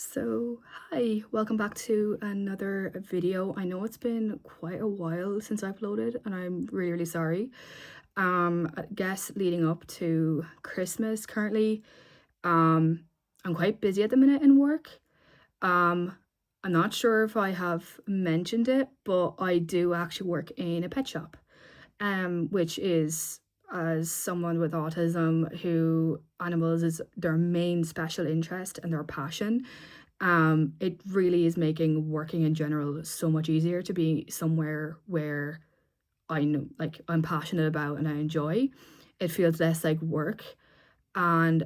So, hi, welcome back to another video. I know it's been quite a while since I uploaded, and I'm really sorry. I guess leading up to Christmas currently, um, I'm quite busy at the minute in work. Um, I'm not sure if I have mentioned it, but I do actually work in a pet shop, which is as someone with autism who animals is their main special interest and their passion. It really is making working in general so much easier to be somewhere where I know, like, I'm passionate about and I enjoy. It feels less like work, and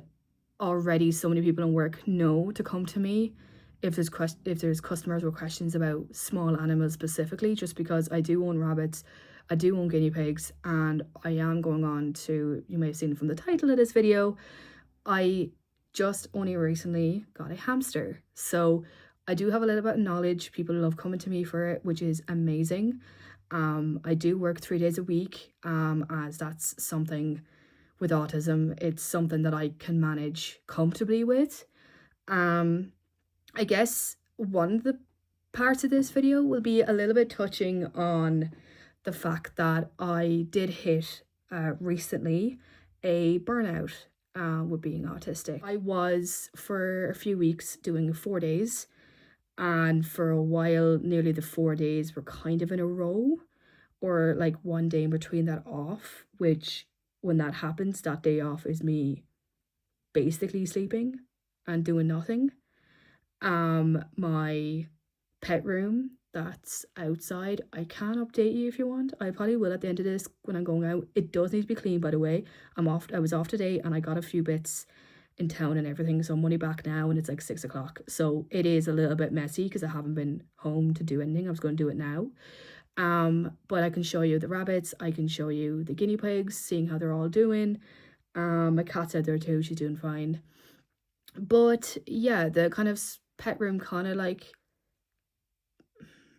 already so many people in work know to come to me if there's customers with questions about small animals specifically, just because I do own rabbits, I do own guinea pigs, and I am going on to, you may have seen from the title of this video, I just only recently got a hamster. So I do have a little bit of knowledge. People love coming to me for it, which is amazing. I do work 3 days a week, as that's something with autism. It's something that I can manage comfortably with. Um, I guess one of the parts of this video will be a little bit touching on the fact that I did hit recently a burnout with being autistic. I was for a few weeks doing 4 days, and for a while, nearly the 4 days were kind of in a row, or like one day in between that off, which when that happens, that day off is me basically sleeping and doing nothing. My pet room that's outside, I can update you if you want. I probably will at the end of this when I'm going out. It does need to be clean, by the way. I was off today and I got a few bits in town and everything, so I'm only back now and it's like 6 o'clock. So it is a little bit messy because I haven't been home to do anything. I was going to do it now. But I can show you the rabbits, I can show you the guinea pigs, seeing how they're all doing. My cat's out there too, she's doing fine. But yeah, the kind of pet room kind of like,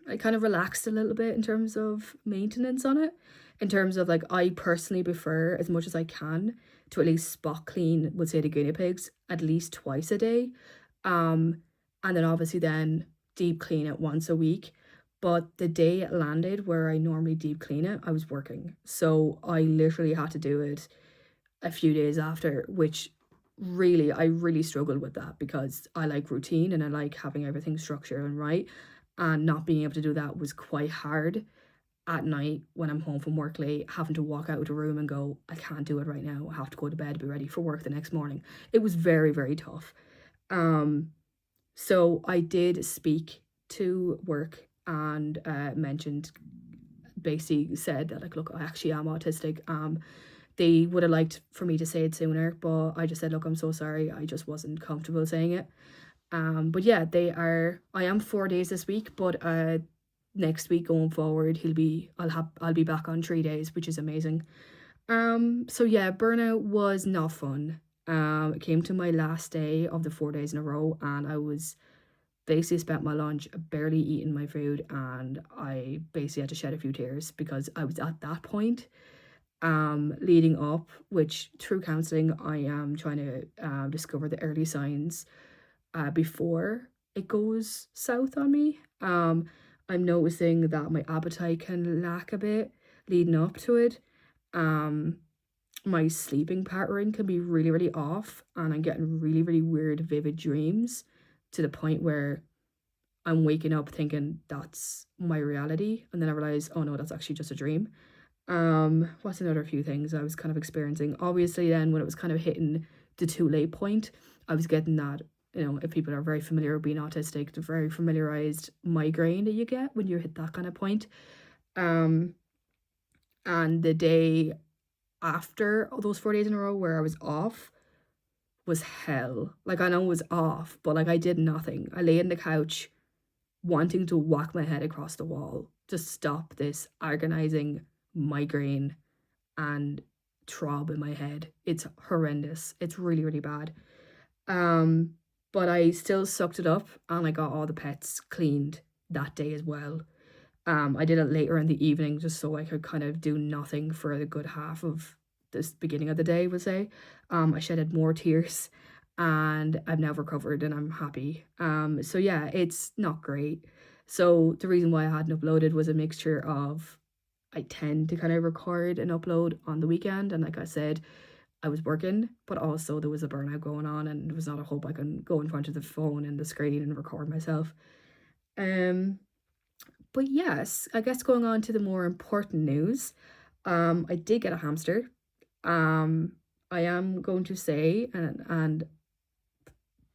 I kind of relaxed a little bit in terms of maintenance on it. In terms of, like, I personally prefer as much as I can to at least spot clean, would say, the guinea pigs at least twice a day. And then obviously then deep clean it once a week. But the day it landed where I normally deep clean it, I was working. So I literally had to do it a few days after, which really, I really struggled with that because I like routine and I like having everything structured and right. And not being able to do that was quite hard at night when I'm home from work late, having to walk out of the room and go, I can't do it right now. I have to go to bed to be ready for work the next morning. It was very tough. So I did speak to work and mentioned, basically said that, like, look, I actually am autistic. They would have liked for me to say it sooner, but I just said, look, I'm so sorry. I just wasn't comfortable saying it. But yeah, I am 4 days this week, but next week going forward, I'll be back on 3 days, which is amazing. So yeah, burnout was not fun. It came to my last day of the 4 days in a row, and I was basically spent my lunch barely eating my food, and I basically had to shed a few tears because I was at that point leading up, which through counseling I am trying to discover the early signs before it goes south on me. I'm noticing that my appetite can lack a bit leading up to it. Um, my sleeping pattern can be really off, and I'm getting really weird, vivid dreams to the point where I'm waking up thinking that's my reality, and then I realize, oh no, that's actually just a dream. What's another few things I was kind of experiencing? Obviously, then when it was kind of hitting the too late point, I was getting that, if people are very familiar with being autistic, the very familiarized migraine that you get when you hit that kind of point. Um, and the day after those 4 days in a row where I was off was hell. Like, I know it was off, but like I did nothing. I lay in the couch wanting to whack my head across the wall to stop this agonizing migraine and throb in my head. It's horrendous. It's really bad. But I still sucked it up and I got all the pets cleaned that day as well. I did it later in the evening just so I could kind of do nothing for a good half of this beginning of the day, we'll say. I shedded more tears. and I've now recovered and I'm happy. So yeah, it's not great. So the reason why I hadn't uploaded was a mixture of, I tend to kind of record and upload on the weekend, and like I said, I was working, but also there was a burnout going on, and there was not a hope I can go in front of the phone and the screen and record myself. Um, but yes, I guess going on to the more important news, I did get a hamster. Um, I am going to say, and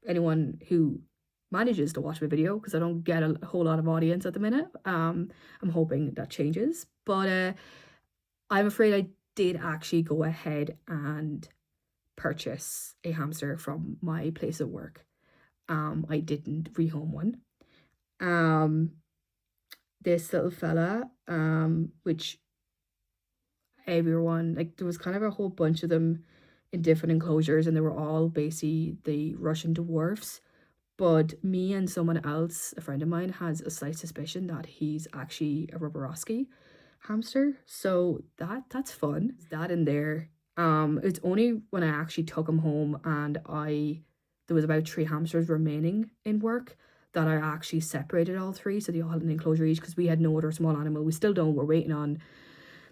anyone who manages to watch my video, because I don't get a whole lot of audience at the minute. I'm hoping that changes, but I'm afraid I did actually go ahead and purchase a hamster from my place of work. I didn't rehome one. Um, this little fella, which everyone, like, there was kind of a whole bunch of them in different enclosures, and they were all basically the Russian dwarfs. But me and someone else, a friend of mine, has a slight suspicion that he's actually a Roborowski hamster. So that's fun. That in there. It's only when I actually took him home and there was about 3 hamsters remaining in work that I actually separated all 3, so they all had an enclosure each, because we had no other small animal. We still don't. We're waiting on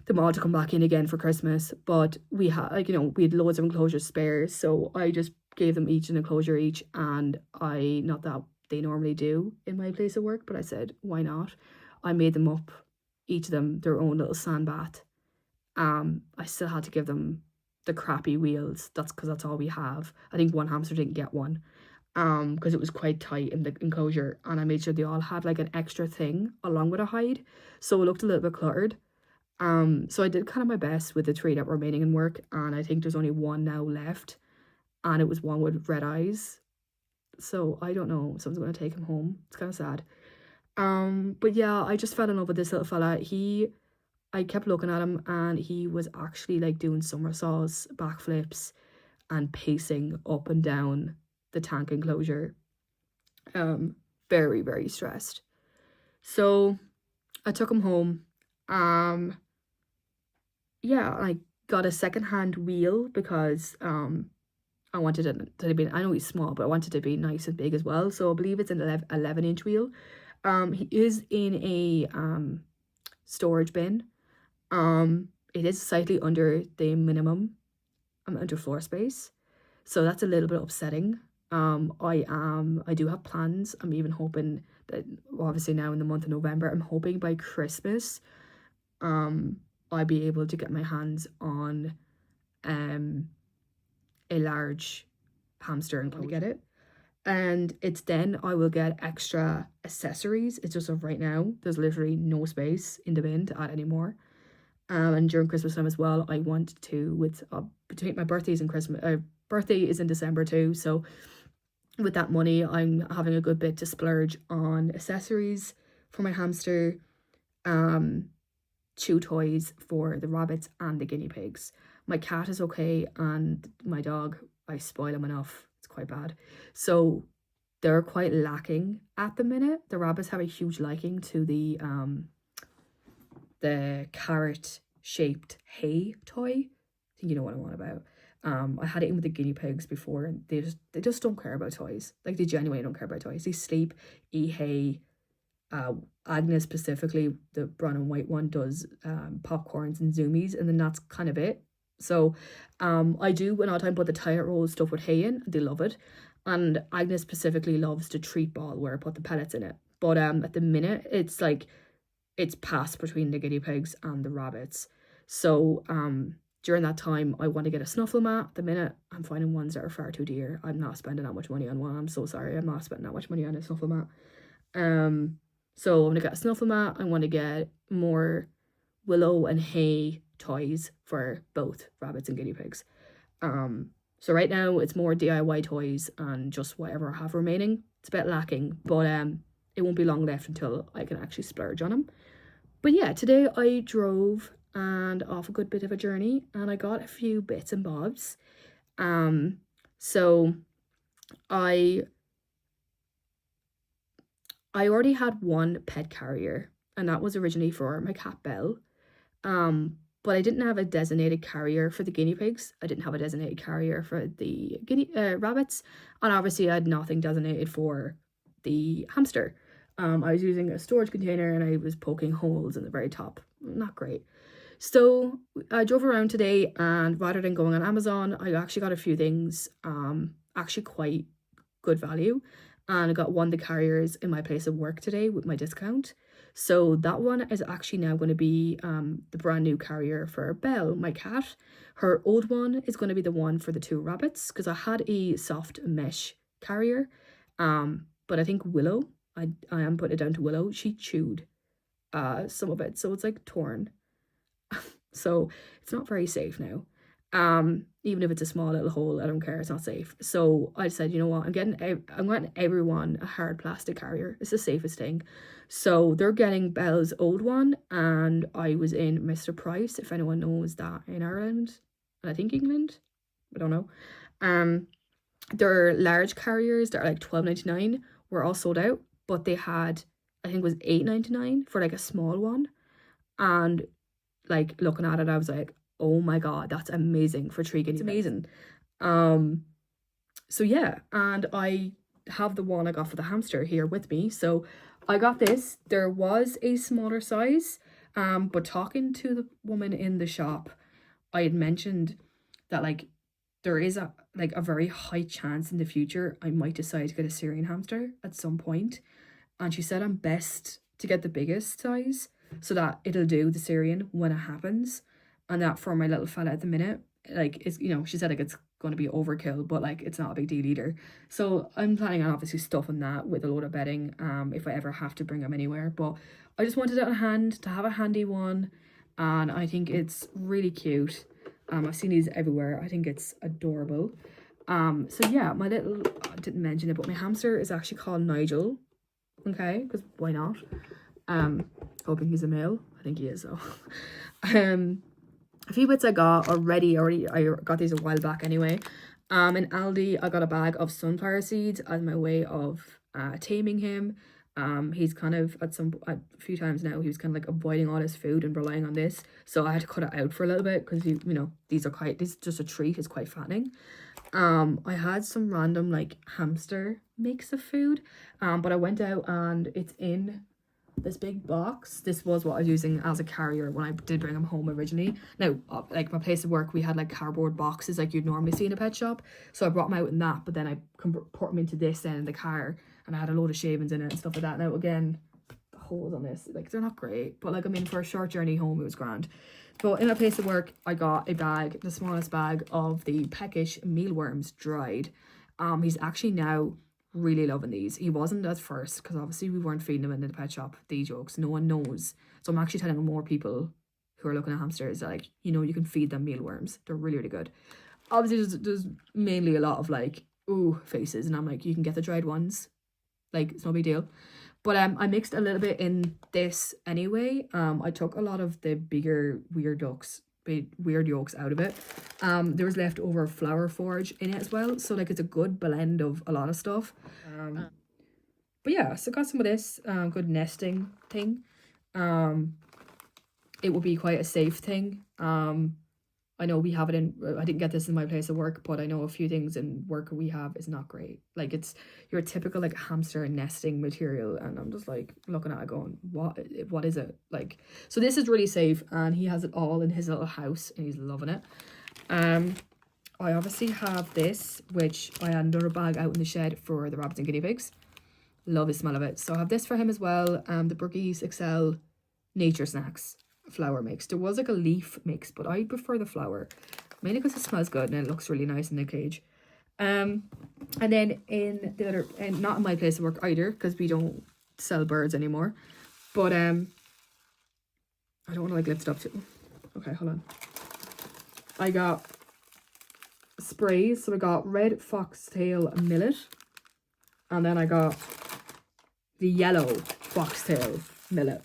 them all to come back in again for Christmas. But we had, like, we had loads of enclosures spare, so I just gave them each an enclosure each, and not that they normally do in my place of work, but I said, why not? I made them up, each of them, their own little sand bath. I still had to give them the crappy wheels. That's because that's all we have. I think one hamster didn't get one, because it was quite tight in the enclosure, and I made sure they all had like an extra thing along with a hide, so it looked a little bit cluttered. So I did kind of my best with the 3 that were remaining in work, and I think there's only one now left, and it was one with red eyes. So I don't know. Someone's gonna take him home. It's kind of sad. But yeah, I just fell in love with this little fella. I kept looking at him, and he was actually like doing somersaults, backflips, and pacing up and down the tank enclosure. Very, very stressed. So I took him home. Yeah, I got a secondhand wheel because I wanted it to be, I know he's small, but I wanted it to be nice and big as well. So I believe it's an 11-inch wheel. He is in a storage bin. It is slightly under the minimum under floor space, so that's a little bit upsetting. I do have plans. I'm even hoping that, well, obviously now in the month of November, I'm hoping by Christmas, I'll be able to get my hands on a large hamster and get it. And it's then I will get extra accessories. It's just of right now, there's literally no space in the bin to add any more. And during Christmas time as well, I want to, with between my birthdays and Christmas, birthday is in December too, so with that money, I'm having a good bit to splurge on accessories for my hamster, chew toys for the rabbits and the guinea pigs. My cat is okay, and my dog, I spoil him enough. It's quite bad. So they're quite lacking at the minute. The rabbits have a huge liking to the carrot shaped hay toy. I think you know what I'm on about. I had it in with the guinea pigs before, and they just don't care about toys. Like, they genuinely don't care about toys. They sleep, eat hay. Agnes specifically, the brown and white one, does popcorns and zoomies, and then that's kind of it. So I do when all the time put the toilet roll stuff with hay in. They love it. And Agnes specifically loves the treat ball where I put the pellets in it. But at the minute, it's like it's passed between the guinea pigs and the rabbits. So during that time, I want to get a snuffle mat. At the minute, I'm finding ones that are far too dear. I'm not spending that much money on one. I'm so sorry. I'm not spending that much money on a snuffle mat. So I'm gonna get a snuffle mat. I want to get more willow and hay toys for both rabbits and guinea pigs. So right now it's more DIY toys and just whatever I have remaining. It's a bit lacking, but it won't be long left until I can actually splurge on them. But yeah, today I drove and off a good bit of a journey, and I got a few bits and bobs. So I already had one pet carrier, and that was originally for my cat Belle. but I didn't have a designated carrier for the guinea pigs. I didn't have a designated carrier for the rabbits, and obviously I had nothing designated for the hamster. I was using a storage container and I was poking holes in the very top. Not great. So I drove around today, and rather than going on Amazon, I actually got a few things, actually quite good value. And I got one of the carriers in my place of work today with my discount. So that one is actually now going to be the brand new carrier for Belle, my cat. Her old one is going to be the one for the two rabbits, because I had a soft mesh carrier. But I think Willow, I am putting it down to Willow, she chewed some of it, so it's like torn. So it's not very safe now. Even if it's a small little hole, I don't care, it's not safe. So I said, you know what, I'm getting everyone a hard plastic carrier. It's the safest thing. So they're getting Belle's old one, and I was in Mr. Price, if anyone knows that, in Ireland, and I think England, I don't know. Their large carriers that are like $12.99 were all sold out, but they had, I think it was $8.99 for like a small one. And like looking at it, I was like, oh my god, that's amazing for 3 guinea pigs. It's amazing. So yeah, and I have the one I got for the hamster here with me. So I got this. There was a smaller size, but talking to the woman in the shop, I had mentioned that like there is a very high chance in the future I might decide to get a Syrian hamster at some point. And she said I'm best to get the biggest size so that it'll do the Syrian when it happens. And that for my little fella at the minute, like, it's, you know, she said like it's going to be overkill, but like it's not a big deal either. So I'm planning on obviously stuffing that with a load of bedding if I ever have to bring him anywhere. But I just wanted it on hand to have a handy one, and I think it's really cute. I've seen these everywhere. I think it's adorable. So yeah, my little, I didn't mention it, but my hamster is actually called Nigel. Okay, because why not? Hoping he's a male. I think he is though. A few bits I got already. I got these a while back anyway. In Aldi, I got a bag of sunflower seeds as my way of taming him. He's kind of a few times now, he was kind of like avoiding all his food and relying on this. So I had to cut it out for a little bit because you know, this is just a treat. It's quite fattening. I had some random like hamster mix of food. But I went out and it's in this big box. This was what I was using as a carrier when I did bring him home originally. Now, like my place of work, we had like cardboard boxes like you'd normally see in a pet shop. So I brought him out in that, but then I put him into this then in the car, and I had a load of shavings in it and stuff like that. Now again, the holes on this, like they're not great, but like I mean for a short journey home it was grand. But in my place of work, I got a bag, the smallest bag of the peckish mealworms dried. He's actually now really loving these. He wasn't at first because obviously we weren't feeding him in the pet shop these jokes. No one knows. So I'm actually telling more people who are looking at hamsters that, like, you know, you can feed them mealworms. They're really, really good. Obviously there's mainly a lot of like ooh faces, and I'm like, you can get the dried ones, like it's no big deal. But I mixed a little bit in this anyway. I took a lot of the bigger weird yolks out of it. There was leftover flour forage in it as well, so like it's a good blend of a lot of stuff. But yeah, so got some of this good nesting thing. It will be quite a safe thing. I know we have it in, I didn't get this in my place of work, but I know a few things in work we have is not great. Like it's your typical like hamster nesting material, and I'm just like looking at it going, what is it? Like, so this is really safe, and he has it all in his little house and he's loving it. I obviously have this, which I had another bag out in the shed for the rabbits and guinea pigs. Love the smell of it. So I have this for him as well. The Burgess Excel Nature Snacks flour mix. There was like a leaf mix, but I prefer the flour, mainly because it smells good and it looks really nice in the cage. And then in the other, and not in my place of work either, because we don't sell birds anymore, but I don't want to like lift it up too. Okay, hold on. I got sprays. So I got red foxtail millet, and then I got the yellow foxtail millet.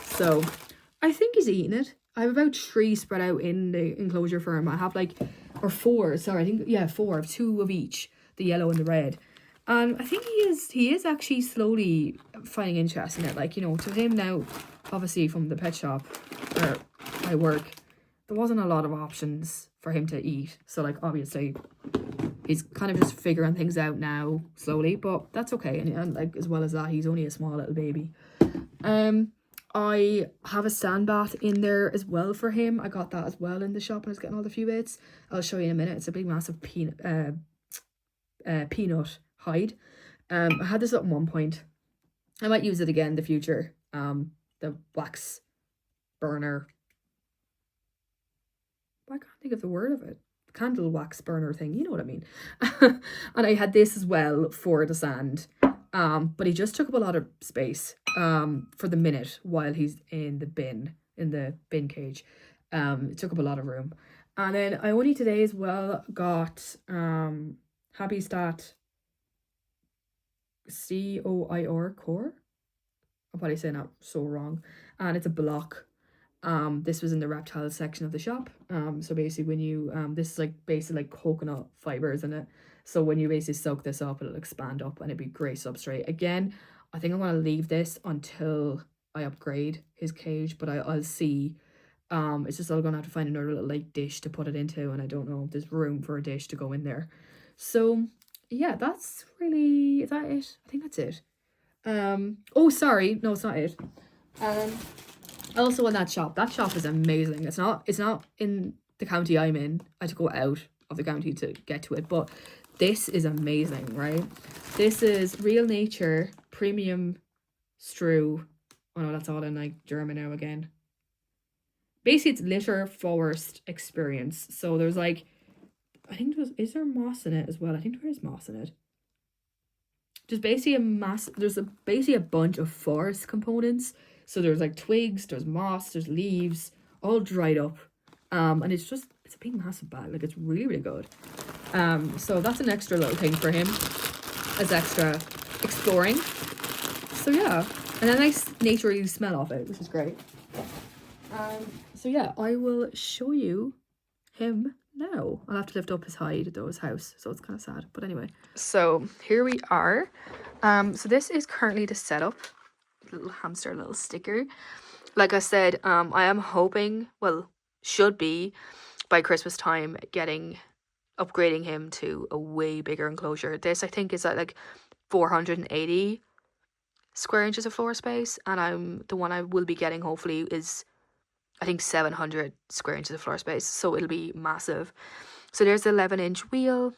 So I think he's eating it. I have about 3 spread out in the enclosure for him. I have like, or 4, sorry, I think, yeah, 4, 2 of each, the yellow and the red. And I think he is actually slowly finding interest in it. Like, you know, to him now, obviously from the pet shop where I work, there wasn't a lot of options for him to eat. So like obviously he's kind of just figuring things out now slowly, but that's okay. And like as well as that, he's only a small little baby. I have a stand bath in there as well for him. I got that as well in the shop when I was getting all the few bits. I'll show you in a minute. It's a big massive peanut hide. I had this at one point. I might use it again in the future. The wax burner. I can't think of the word of it. Candle wax burner thing, you know what I mean. And I had this as well for the sand. But he just took up a lot of space for the minute while he's in the bin cage. It took up a lot of room. And then I only today as well got Habistat COIR. I'm probably saying that so wrong. And it's a block. This was in the reptile section of the shop. So basically when you this is like basically like coconut fibers in it. So when you basically soak this up, it'll expand up and it'd be great substrate. Again, I think I'm gonna leave this until I upgrade his cage, but I'll see. It's just I'm gonna have to find another little like dish to put it into, and I don't know if there's room for a dish to go in there. So yeah, that's really, is that it? I think that's it. Oh sorry, no, it's not it. Also in that shop is amazing. It's not in the county I'm in. I had to go out of the county to get to it, but this is amazing, right? This is Real Nature Premium Strew. Oh no, that's all in like German now again. Basically it's litter forest experience. So there's like, I think is there moss in it as well? I think there is moss in it. There's basically basically a bunch of forest components. So there's like twigs, there's moss, there's leaves, all dried up. And it's a big massive bag. Like it's really, really good. So that's an extra little thing for him as extra exploring. So yeah, and a nice naturey smell of it, which is great. So yeah, I will show you him now. I'll have to lift up his hide though, his house, so it's kind of sad, but anyway. So here we are. So this is currently the setup. Little hamster, little sticker. Like I said, I am hoping, well, should be by Christmas time upgrading him to a way bigger enclosure. This I think is at like 480 square inches of floor space, and the one I will be getting hopefully is I think 700 square inches of floor space, so it'll be massive. So there's the 11-inch wheel,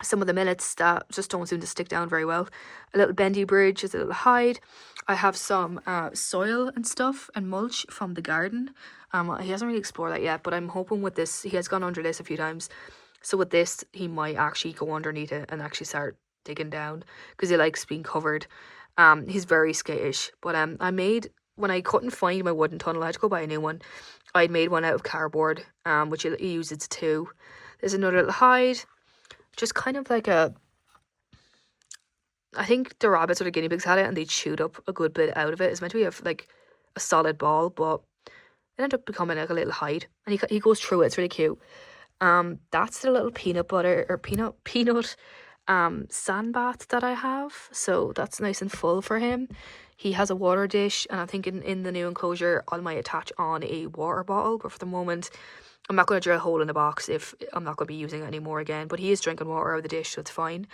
some of the millets that just don't seem to stick down very well, a little bendy bridge, is a little hide. I have some soil and stuff and mulch from the garden. He hasn't really explored that yet, but I'm hoping with this, he has gone under this a few times, so with this he might actually go underneath it and actually start digging down because he likes being covered. He's very skittish, but I made, when I couldn't find my wooden tunnel, I had to go buy a new one. I'd made one out of cardboard, which he uses too. There's another little hide, just kind of like I think the rabbits or the guinea pigs had it and they chewed up a good bit out of it. It's meant to be like a solid ball, but it ended up becoming like a little hide, and he goes through it. It's really cute. That's the little peanut sand bath that I have, so that's nice and full for him. He has a water dish, and I think in the new enclosure I might attach on a water bottle, but for the moment I'm not going to drill a hole in the box if I'm not going to be using it anymore again. But he is drinking water out of the dish, so it's fine.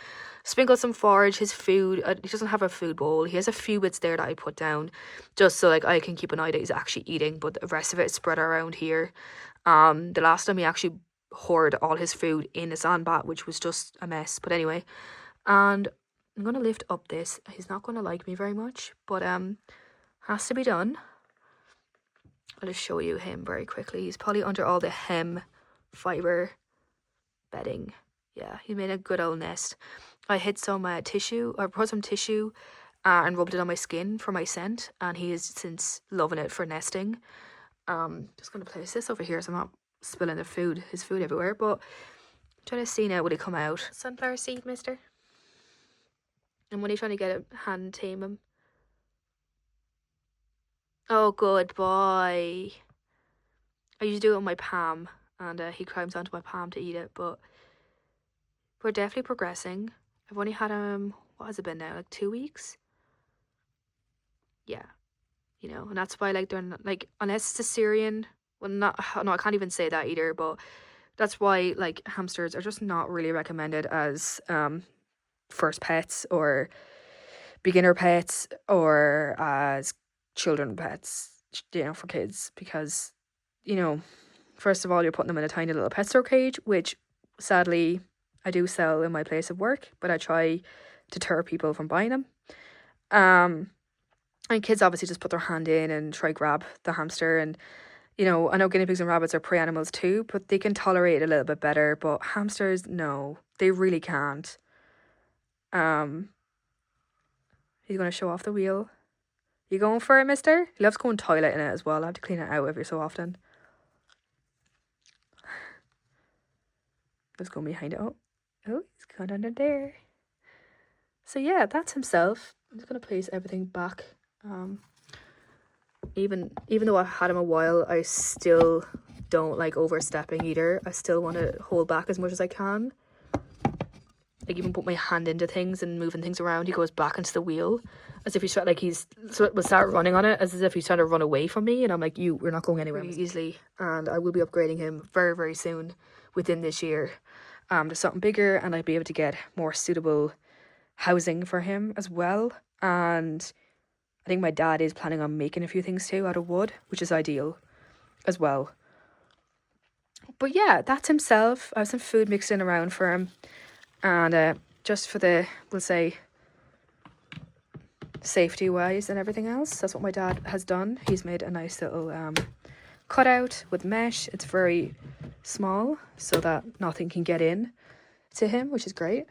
Sprinkle some forage, his food. He doesn't have a food bowl. He has a few bits there that I put down just so like I can keep an eye that he's actually eating, but the rest of it is spread around here. The last time he actually hoarded all his food in a sandbat, which was just a mess. But anyway, and I'm going to lift up this. He's not going to like me very much, but has to be done. I'll just show you him very quickly. He's probably under all the hem fiber bedding. Yeah, he made a good old nest. I hid some tissue, or put some tissue and rubbed it on my skin for my scent, and he is since loving it for nesting. Just going to place this over here so I'm not spilling his food everywhere, but I'm trying to see now, will he come out? Sunflower seed, mister? And when are you trying to get a hand tame him? Oh, good boy. I usually do it on my palm, and he climbs onto my palm to eat it, but we're definitely progressing. I've only had him, what has it been now, like 2 weeks? Yeah, and that's why, like, they're not, like, unless it's a Syrian, well, not, no, I can't even say that either, but that's why like hamsters are just not really recommended as first pets or beginner pets or as children pets, for kids, because, first of all, you're putting them in a tiny little pet store cage, which sadly I do sell in my place of work, but I try to deter people from buying them. And kids obviously just put their hand in and try grab the hamster, and I know guinea pigs and rabbits are prey animals too, but they can tolerate it a little bit better. But hamsters, no, they really can't. He's gonna show off the wheel. You going for it, mister? He loves going toilet in it as well. I have to clean it out every so often. Let's go behind it. Oh, he's gone under there. So yeah, that's himself. I'm just gonna place everything back. Even though I've had him a while, I still don't like overstepping either. I still want to hold back as much as I can. Like, even put my hand into things and moving things around, he goes back into the wheel as if he's trying, like, will start running on it as if he's trying to run away from me, and I'm like, we're not going anywhere really easily. And I will be upgrading him very, very soon within this year to something bigger, and I'll be able to get more suitable housing for him as well. And I think my dad is planning on making a few things too out of wood, which is ideal as well. But yeah, that's himself. I have some food mixed in around for him. And just for the, we'll say, safety wise and everything else, that's what my dad has done. He's made a nice little cutout with mesh. It's very small so that nothing can get in to him, which is great.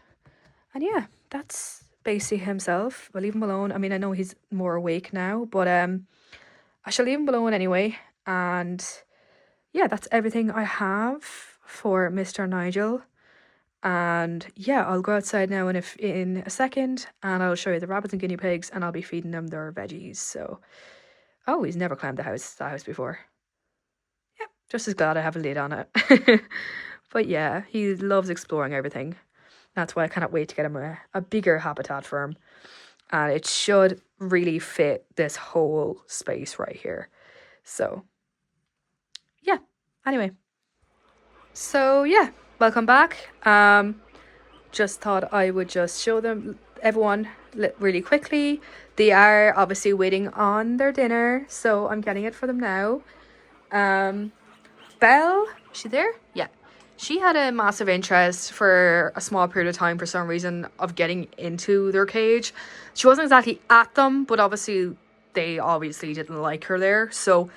And yeah, that's basically himself. I'll leave him alone. I mean, I know he's more awake now, but I shall leave him alone anyway. And yeah, that's everything I have for Mr. Nigel. And yeah, I'll go outside now in a second, and I'll show you the rabbits and guinea pigs, and I'll be feeding them their veggies. So, oh, he's never climbed the house before. Yeah, just as glad I have a lid on it. But yeah, he loves exploring everything. That's why I cannot wait to get him a bigger habitat for him. And it should really fit this whole space right here. So, yeah. Anyway. So, yeah. Welcome back. Just thought I would just show everyone really quickly. They are obviously waiting on their dinner, so I'm getting it for them now. Belle, is she there? Yeah. She had a massive interest for a small period of time for some reason of getting into their cage. She wasn't exactly at them, but obviously they obviously didn't like her there. So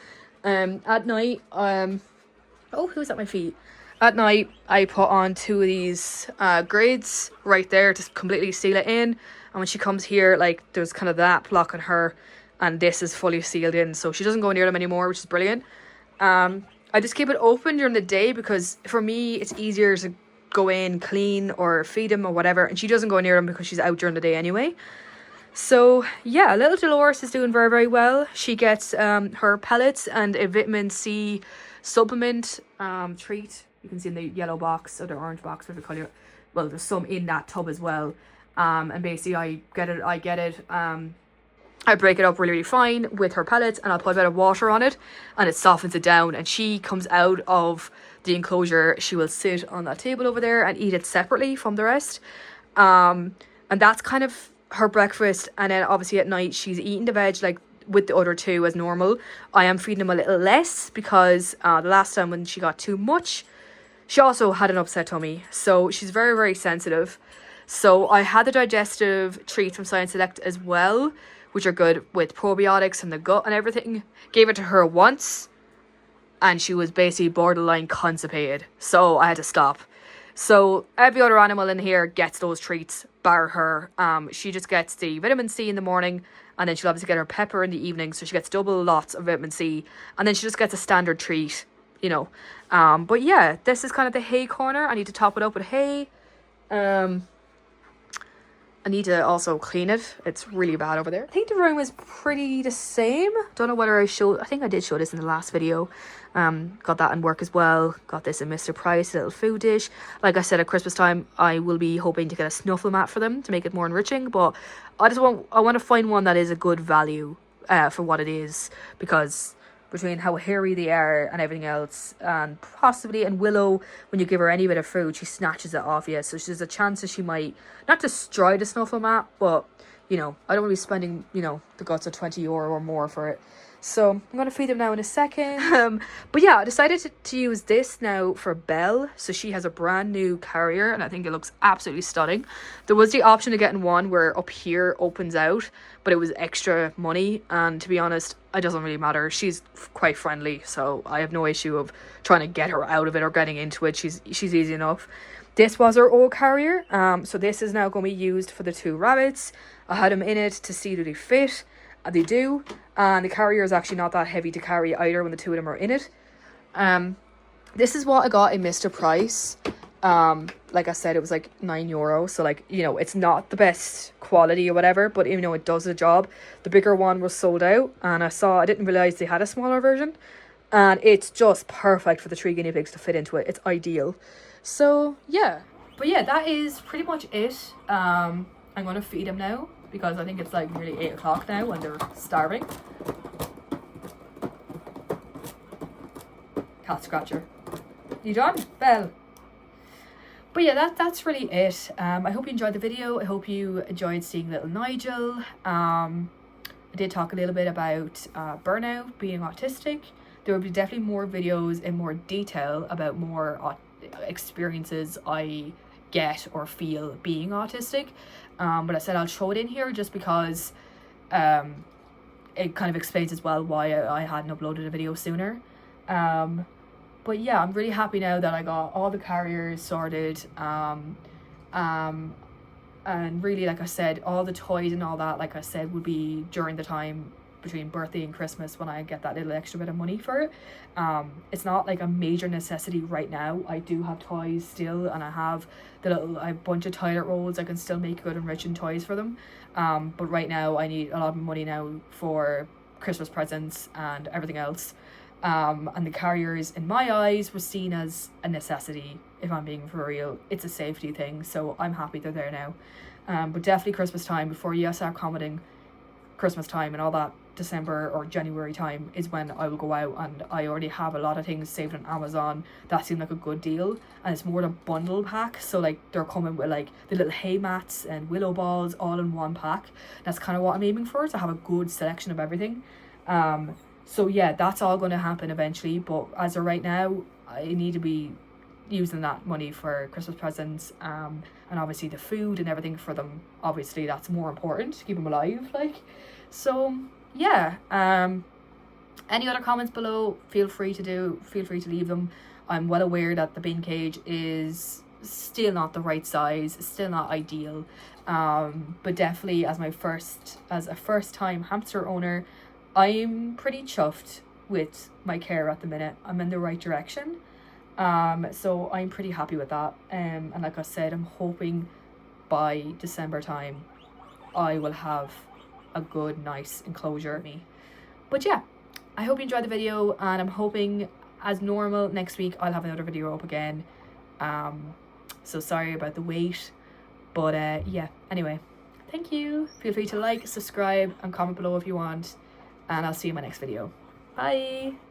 at night, oh, who's at my feet? At night, I put on 2 of these grids right there to completely seal it in. And when she comes here, like, there's kind of that blocking her, and this is fully sealed in, so she doesn't go near them anymore, which is brilliant. I just keep it open during the day because for me, it's easier to go in, clean, or feed them or whatever. And she doesn't go near them because she's out during the day anyway. So yeah, little Dolores is doing very, very well. She gets her pellets and a vitamin C supplement treat. You can see in the yellow box or the orange box, whatever you call it. Well, there's some in that tub as well. And basically I get it. I break it up really, really fine with her pellets, and I'll put a bit of water on it, and it softens it down. And she comes out of the enclosure. She will sit on that table over there and eat it separately from the rest. And that's kind of her breakfast. And then obviously at night she's eating the veg like with the other 2 as normal. I am feeding them a little less because the last time when she got too much, she also had an upset tummy. So she's very, very sensitive. So I had the digestive treats from Science Select as well, which are good with probiotics and the gut and everything. Gave it to her once, and she was basically borderline constipated. So I had to stop. So every other animal in here gets those treats, bar her. She just gets the vitamin C in the morning, and then she'll obviously get her pepper in the evening. So she gets double lots of vitamin C, and then she just gets a standard treat, But yeah, this is kind of the hay corner. I need to top it up with hay. I need to also clean it. It's really bad over there. I think the room is pretty the same. Don't know whether I think I did show this in the last video. Got that in work as well. Got this in Mr. Price, a little food dish. Like I said, at Christmas time, I will be hoping to get a snuffle mat for them to make it more enriching. But I want to find one that is a good value for what it is, because between how hairy they are and everything else, and possibly, and Willow, when you give her any bit of food, she snatches it off you, so there's a chance that she might not destroy the snuffle mat, but you know, I don't want to be spending, you know, the guts of €20 or more for it. So I'm going to feed them now in a second. But yeah, I decided to use this now for Belle. So she has a brand new carrier and I think it looks absolutely stunning. There was the option of getting one where up here opens out, but it was extra money. And to be honest, it doesn't really matter. She's quite friendly, so I have no issue of trying to get her out of it or getting into it. She's easy enough. This was her old carrier. So this is now going to be used for the 2 rabbits. I had them in it to see do they fit. They do, and the carrier is actually not that heavy to carry either when the 2 of them are in it. This is what I got in Mr. Price. Like I said, it was like €9, so like, you know, it's not the best quality or whatever, but you know, it does the job. The bigger one was sold out, and I didn't realize they had a smaller version, and it's just perfect for the 3 guinea pigs to fit into it. It's ideal. So yeah, but yeah, that is pretty much it. I'm gonna feed them now, because I think it's like nearly 8 o'clock now and they're starving. Cat scratcher. You done, Belle? But yeah, that's really it. I hope you enjoyed the video. I hope you enjoyed seeing little Nigel. I did talk a little bit about burnout, being autistic. There will be definitely more videos in more detail about more experiences I get or feel being autistic. But I said I'll throw it in here just because it kind of explains as well why I hadn't uploaded a video sooner. But yeah, I'm really happy now that I got all the carriers sorted. And really, like I said, all the toys and all that, like I said, would be during the time between birthday and Christmas when I get that little extra bit of money for it. It's not like a major necessity right now. I do have toys still, and I have a bunch of toilet rolls. I can still make good enriching toys for them. But right now I need a lot of money now for Christmas presents and everything else. And the carriers, in my eyes, were seen as a necessity. If I'm being for real, it's a safety thing, so I'm happy they're there now. But definitely Christmas time, before you start commenting Christmas time and all that, December or January time is when I will go out, and I already have a lot of things saved on Amazon that seem like a good deal, and it's more a bundle pack, so like they're coming with like the little hay mats and willow balls all in one pack. That's kind of what I'm aiming for, to have a good selection of everything. So yeah, that's all going to happen eventually, but as of right now, I need to be using that money for Christmas presents, and obviously the food and everything for them. Obviously that's more important to keep them alive, like. So yeah, any other comments below, feel free to leave them. I'm well aware that the bin cage is still not the right size, still not ideal, but definitely as a first time hamster owner, I'm pretty chuffed with my care at the minute. I'm in the right direction. So I'm pretty happy with that. And like I said, I'm hoping by December time I will have a good, nice enclosure. But yeah, I hope you enjoyed the video, and I'm hoping, as normal, next week I'll have another video up again. So sorry about the wait, but yeah, anyway, thank you. Feel free to like, subscribe and comment below if you want, and I'll see you in my next video. Bye.